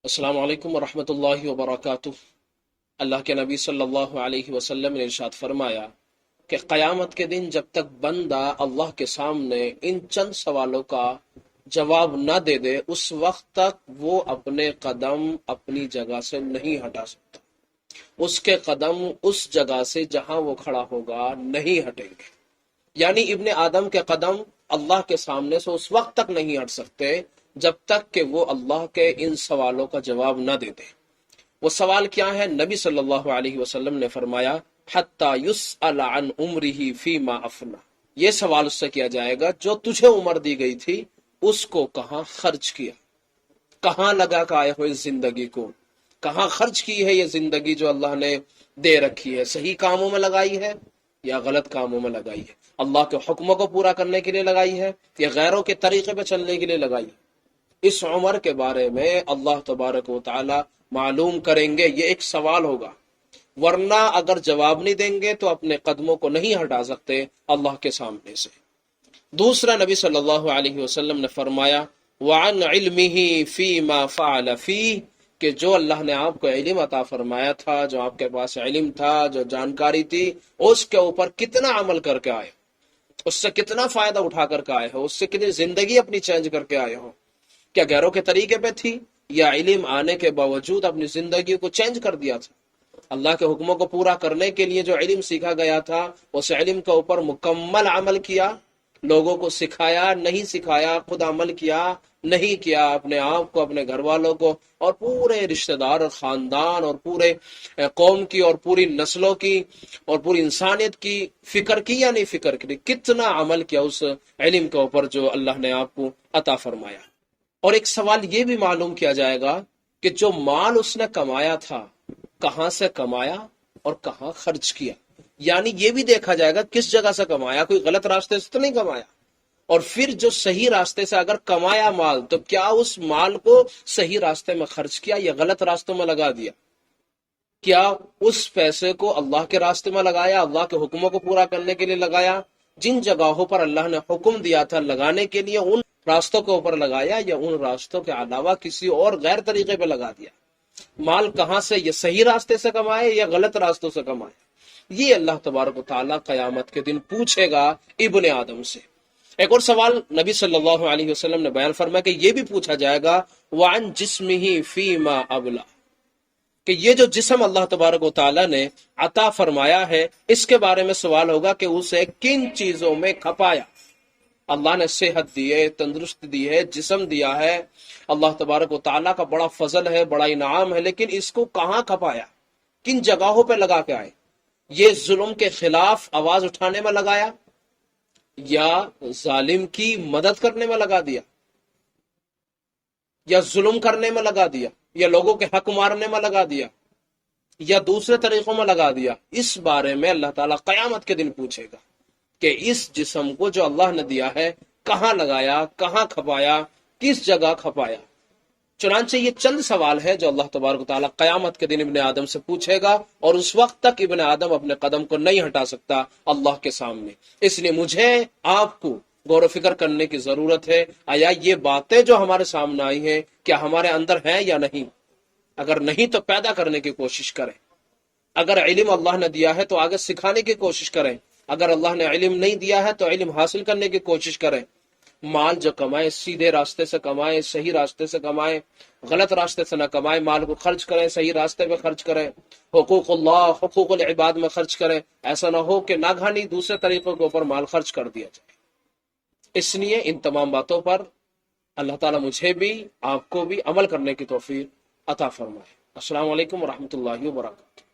السلام علیکم ورحمۃ اللہ وبرکاتہ۔ اللہ کے نبی صلی اللہ علیہ وسلم نے ارشاد فرمایا کہ قیامت کے دن جب تک بندہ اللہ کے سامنے ان چند سوالوں کا جواب نہ دے دے، اس وقت تک وہ اپنے قدم اپنی جگہ سے نہیں ہٹا سکتا۔ اس کے قدم اس جگہ سے جہاں وہ کھڑا ہوگا نہیں ہٹیں گے۔ یعنی ابن آدم کے قدم اللہ کے سامنے سے اس وقت تک نہیں ہٹ سکتے جب تک کہ وہ اللہ کے ان سوالوں کا جواب نہ دے دے۔ وہ سوال کیا ہے؟ نبی صلی اللہ علیہ وسلم نے فرمایا حتی یسأل عن عمرہ فیما افنا، یہ سوال اس سے کیا جائے گا جو تجھے عمر دی گئی تھی اس کو کہاں خرچ کیا، کہاں لگا کے آئے ہو اس زندگی کو، کہاں خرچ کی ہے یہ زندگی جو اللہ نے دے رکھی ہے، صحیح کاموں میں لگائی ہے یا غلط کاموں میں لگائی ہے، اللہ کے حکموں کو پورا کرنے کے لیے لگائی ہے یا غیروں کے طریقے پہ چلنے کے لیے لگائی ہے۔ اس عمر کے بارے میں اللہ تبارک و تعالی معلوم کریں گے، یہ ایک سوال ہوگا، ورنہ اگر جواب نہیں دیں گے تو اپنے قدموں کو نہیں ہٹا سکتے اللہ کے سامنے سے۔ دوسرا، نبی صلی اللہ علیہ وسلم نے فرمایا وعن علمہ فیما فعل فیہ، کہ جو اللہ نے آپ کو علم عطا فرمایا تھا، جو آپ کے پاس علم تھا، جو جانکاری تھی، اس کے اوپر کتنا عمل کر کے آئے، اس سے کتنا فائدہ اٹھا کر کے آئے ہو، اس سے کتنی زندگی اپنی چینج کر کے آئے ہو، کیا غیروں کے طریقے پہ تھی یا علم آنے کے باوجود اپنی زندگی کو چینج کر دیا تھا؟ اللہ کے حکموں کو پورا کرنے کے لیے جو علم سیکھا گیا تھا اس علم کے اوپر مکمل عمل کیا، لوگوں کو سکھایا نہیں سکھایا، خود عمل کیا نہیں کیا، اپنے آپ کو، اپنے گھر والوں کو اور پورے رشتہ دار اور خاندان اور پورے قوم کی اور پوری نسلوں کی اور پوری انسانیت کی فکر کی یا نہیں فکر کی، کتنا عمل کیا اس علم کے اوپر جو اللہ نے آپ کو عطا فرمایا۔ اور ایک سوال یہ بھی معلوم کیا جائے گا کہ جو مال اس نے کمایا تھا کہاں سے کمایا اور کہاں خرچ کیا، یعنی یہ بھی دیکھا جائے گا کس جگہ سے کمایا، کوئی غلط راستے سے تو نہیں کمایا، اور پھر جو صحیح راستے سے اگر کمایا مال تو کیا اس مال کو صحیح راستے میں خرچ کیا یا غلط راستوں میں لگا دیا، کیا اس پیسے کو اللہ کے راستے میں لگایا، اللہ کے حکموں کو پورا کرنے کے لیے لگایا، جن جگہوں پر اللہ نے حکم دیا تھا لگانے کے لیے ان راستوں کے اوپر لگایا، یا ان راستوں کے علاوہ کسی اور غیر طریقے پہ لگا دیا، مال کہاں سے، یہ صحیح راستے سے کمائے یا غلط راستوں سے کمائے، یہ اللہ تبارک و تعالیٰ قیامت کے دن پوچھے گا ابن آدم سے۔ ایک اور سوال نبی صلی اللہ علیہ وسلم نے بیان فرمایا کہ یہ بھی پوچھا جائے گا وعن جسمہ فیما ابلا، کہ یہ جو جسم اللہ تبارک و تعالیٰ نے عطا فرمایا ہے اس کے بارے میں سوال ہوگا کہ اسے کن چیزوں میں کھپایا۔ اللہ نے صحت دی ہے، تندرست دی ہے، جسم دیا ہے، اللہ تبارک و تعالیٰ کا بڑا فضل ہے، بڑا انعام ہے، لیکن اس کو کہاں کھپایا، کن جگہوں پہ لگا کے آئے؟ یہ ظلم کے خلاف آواز اٹھانے میں لگایا یا ظالم کی مدد کرنے میں لگا دیا یا ظلم کرنے میں لگا دیا یا لوگوں کے حق مارنے میں لگا دیا یا دوسرے طریقوں میں لگا دیا؟ اس بارے میں اللہ تعالیٰ قیامت کے دن پوچھے گا کہ اس جسم کو جو اللہ نے دیا ہے کہاں لگایا، کہاں کھپایا، کس جگہ کھپایا۔ چنانچہ یہ چند سوال ہے جو اللہ تبارک و تعالیٰ قیامت کے دن ابن آدم سے پوچھے گا، اور اس وقت تک ابن آدم اپنے قدم کو نہیں ہٹا سکتا اللہ کے سامنے۔ اس لیے مجھے آپ کو غور و فکر کرنے کی ضرورت ہے، آیا یہ باتیں جو ہمارے سامنے آئی ہیں کیا ہمارے اندر ہیں یا نہیں؟ اگر نہیں تو پیدا کرنے کی کوشش کریں، اگر علم اللہ نے دیا ہے تو آگے سکھانے کی کوشش کریں، اگر اللہ نے علم نہیں دیا ہے تو علم حاصل کرنے کی کوشش کریں۔ مال جو کمائے سیدھے راستے سے کمائے، صحیح راستے سے کمائے، غلط راستے سے نہ کمائے، مال کو خرچ کریں، صحیح راستے پہ خرچ کریں، حقوق اللہ، حقوق العباد میں خرچ کریں، ایسا نہ ہو کہ ناگہانی دوسرے طریقوں کے اوپر مال خرچ کر دیا جائے۔ اس لیے ان تمام باتوں پر اللہ تعالیٰ مجھے بھی آپ کو بھی عمل کرنے کی توفیق عطا فرمائے۔ السلام علیکم ورحمۃ اللہ وبرکاتہ۔